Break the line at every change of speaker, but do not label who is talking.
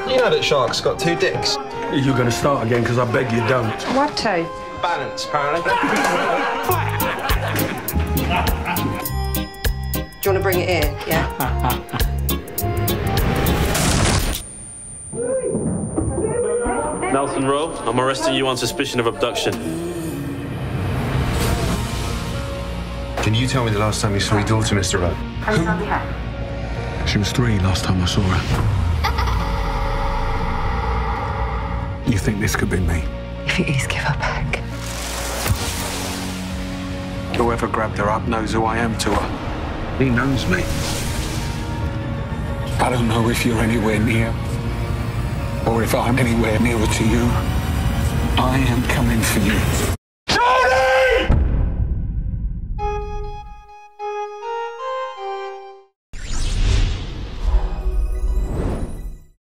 You know that shark's got 2 dicks.
You're going to start again, because I beg you don't.
What toe?
Balance, apparently.
Do you want to bring it in? Yeah.
Nelson Rowe, I'm arresting you on suspicion of abduction.
Can you tell me the last time you saw your daughter, Mr. Rowe?
She was 3 last time I saw her. You think this could be me?
If it is, give her back.
Whoever grabbed her up knows who I am to her. He knows me. I don't know if you're anywhere near, or if I'm anywhere nearer to you. I am coming for you.